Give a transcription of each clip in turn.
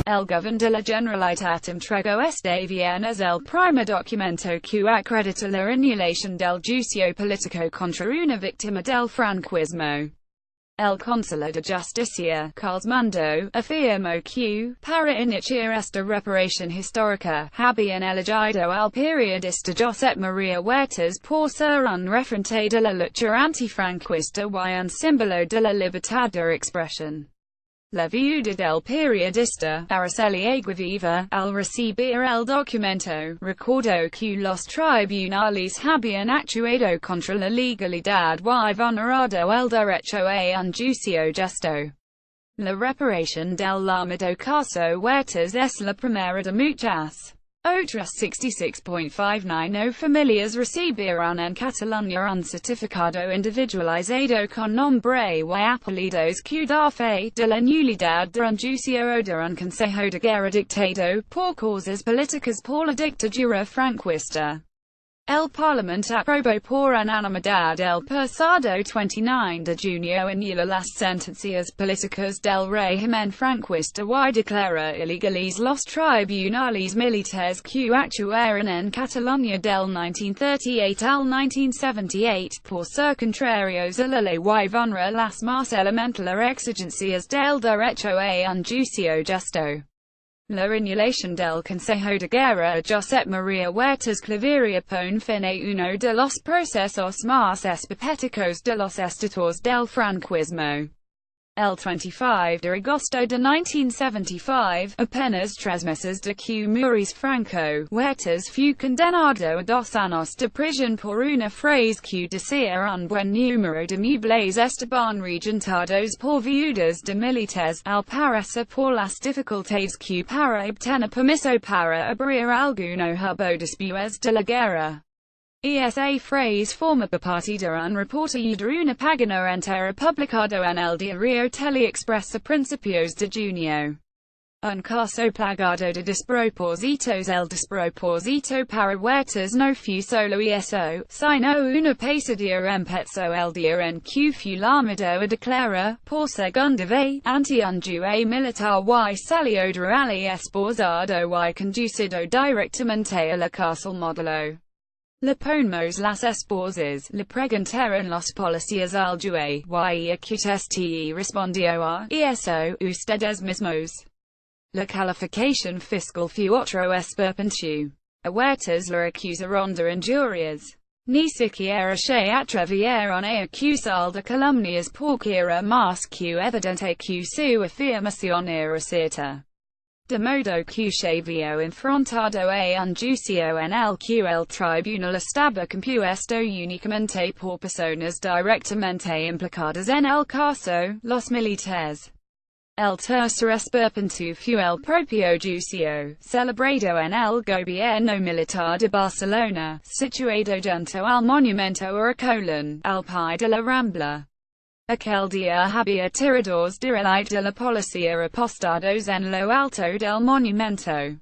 El Govern de la Generalitat entregó este viernes el primer documento que acredita la anulación del juicio político contra una víctima del franquismo. El conseller de Justicia, Mundó, afirmó que, para iniciar esta reparación histórica, habían elegido al periodista Josep María Huertas por ser un referente de la lucha antifranquista y un símbolo de la libertad de expresión. La viuda del periodista, Araceli Aguaviva, al recibir el documento, recordó que los tribunales habían actuado contra la legalidad y vulnerado el derecho a un juicio justo. La reparación del llamado caso Huertas es la primera de muchas. Otras 66.59 familias recibieron en Cataluña un certificado individualizado con nombre y apellidos que da fe de la nulidad de un juicio o de un consejo de guerra dictado por causas políticas por la dictadura franquista. El Parlamento aprobó por unanimidad el pasado 29 de junio anula las sentencias políticas del régimen franquista y declara ilegales los tribunales militares que actuaron en Cataluña del 1938 al 1978 por ser contrarios a la ley y vulnerar las más elementales exigencias del derecho a un juicio justo. La anulación del Consejo de Guerra a Josep María Huertas clavería pone fin a uno de los procesos más específicos de los estados del franquismo. El 25 de agosto de 1975, apenas 3 meses de que murió Franco, Huertas fue condenado a 2 años de prisión por una frase que decía un buen número de muebles estaban regentados por viudas de militares, al parecer por las dificultades que para obtener permiso para abrir alguno hubo después de la guerra. Esa frase forma parte de un reportaje de una página entera publicado en el diario Teleexpress a principios de junio. Un caso plagado de despropósitos. El despropósito para Huertas no fue solo eso, sino una pesadilla. Empezó el día en que fue llamado a declarar, por segunda vez, ante un juez militar y salió de allí esposado y conducido directamente a la cárcel modelo. Le ponemos las esposas, le preguntaron los policías al juez, y a que este respondió a, eso, ustedes mismos. La calificación fiscal fue otro esperpento. A Huertas le acusaron de injurias. Ni siquiera se atrevieron a acusar de calumnias porque era más que evidente que su afirmación era cierta. De modo que se vio enfrentado a un juicio en el que el tribunal estaba compuesto únicamente por personas directamente implicadas en el caso, los militares. El tercer esperpento fue el propio juicio, celebrado en el gobierno militar de Barcelona, situado junto al monumento a Colón, al pie de la Rambla. Aquel día había tiradores de élite de la policía apostados en lo alto del monumento.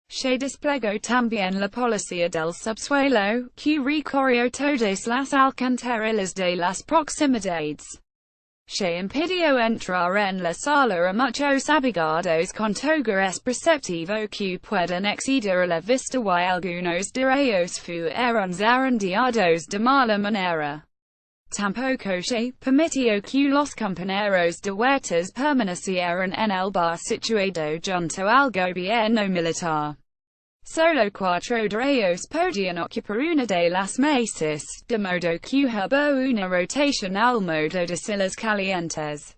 Se desplegó también la policía del subsuelo, que recorrió todas las alcantarillas de las proximidades. Se impidió entrar en la sala a muchos abogados con toga es perceptivo que pueden exceder a la vista y algunos de ellos fueron zarandeados de mala manera. Tampoco se permitió que los compañeros de Huertas permanecieran en el bar situado junto al gobierno militar. Solo 4 de ellos podían ocupar una de las mesas, de modo que hubo una rotación al modo de sillas calientes.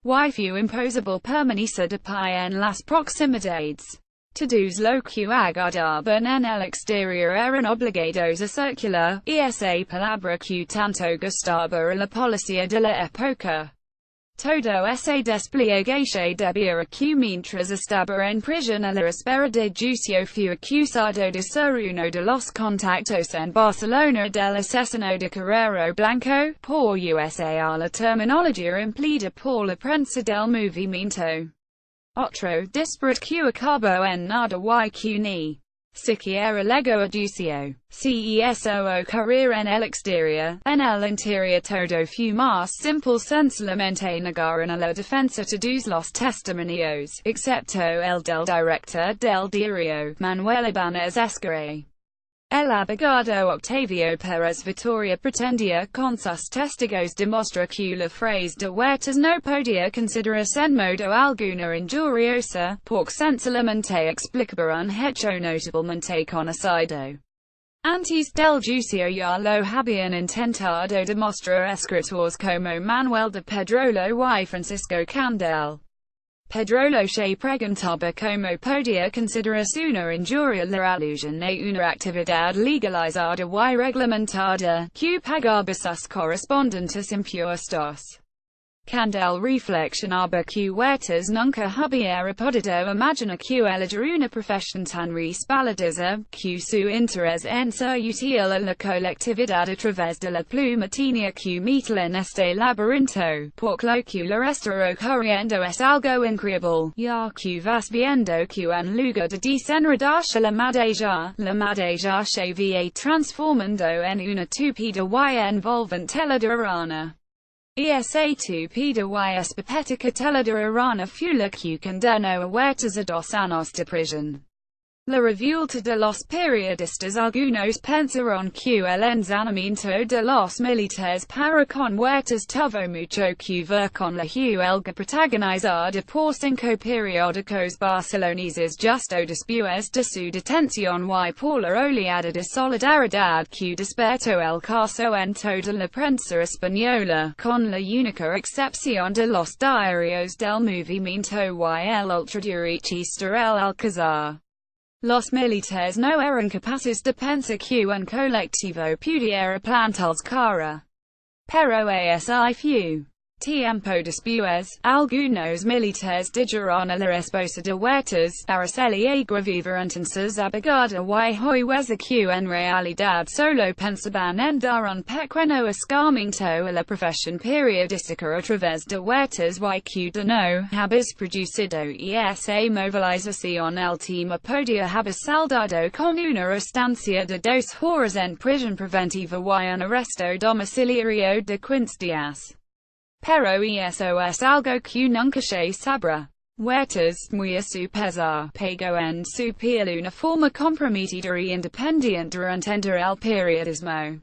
Y fue imposible permanecer de pie en las proximidades. Todos los que aguardaban en el exterior eran obligados a circular, y esa palabra que tanto gustaba a la policía de la época. Todo ese despliegue se debía a que mientras estaba en prisión a la espera de juicio fue acusado de ser uno de los contactos en Barcelona del asesino de Carrero Blanco, por usar la terminología empleada por la prensa del movimiento. Otro disparate que acabó en nada y que ni Si quiere luego a juicio. Si eso ocurrir en el exterior, en el interior todo fue más simple sencillamente negaron a la defensa todos los testimonios, excepto el del director del diario, Manuel Ibanez Escaré. El abogado Octavio Pérez Vitoria pretendía con sus testigos demostrar que la frase de Huertas no podía considerarse en modo alguna injuriosa, porque sencillamente explicaba un hecho notablemente conocido. Antes del juicio ya lo habían intentado demostrar escritores como Manuel de Pedrolo y Francisco Candel. Pedrolo se preguntaba cómo podía considerarse una injuria la alusión a una actividad legalizada y reglamentada, que pagaba sus correspondientes impuestos. Candel reflexionaba que Huertas nunca hubiera podido imaginar que elegiría una profesión tan respaldada, que su interés en ser útil a la colectividad a través de la pluma tenía que meter en este laberinto, porque lo que le está ocurriendo es algo increíble, ya que vas viendo que en lugar de desenredarse la madeja se ve transformando en una tupida y envolvente telaraña. Esa tupida y espepética telaraña fue la que condenó a Huertas a 2 años de prisión. La revuelta de los periodistas algunos pensaron que el ensañamiento de los militares para con Huertas tuvo mucho que ver con la huelga protagonizada por 5 periódicos barceloneses justo después de su detención y por la oleada de solidaridad que despertó el caso en toda la prensa española, con la única excepción de los diarios del movimiento y el ultraderechista el Alcázar. Los militares no eran capaces de pensar que un colectivo pudiera plantarles cara. Pero así fue. Tiempo después, algunos militares dijeron a la esposa de Huertas, Araceli Aguaviva entonces abogada y jueza que en realidad solo pensaban en dar un pequeño escarmiento a la profesión periodística a través de Huertas y que de no haberse producido esa movilización el tema podía haber saldado con una estancia de 2 horas en prisión preventiva y un arresto domiciliario de 15 días. Pero eso es algo que nunca se sabrá. Huertas, muy a su pesar, pagó en su piel una forma comprometida y independiente de entender el periodismo.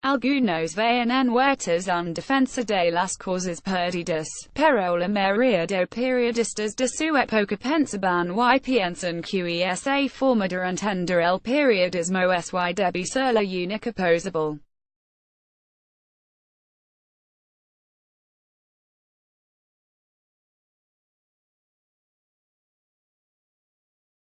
Algunos ven en Huertas un defensa de las causas perdidas, pero la mayoría de periodistas de su época pensaban y piensan que esa forma de entender el periodismo es y debe ser la única posible.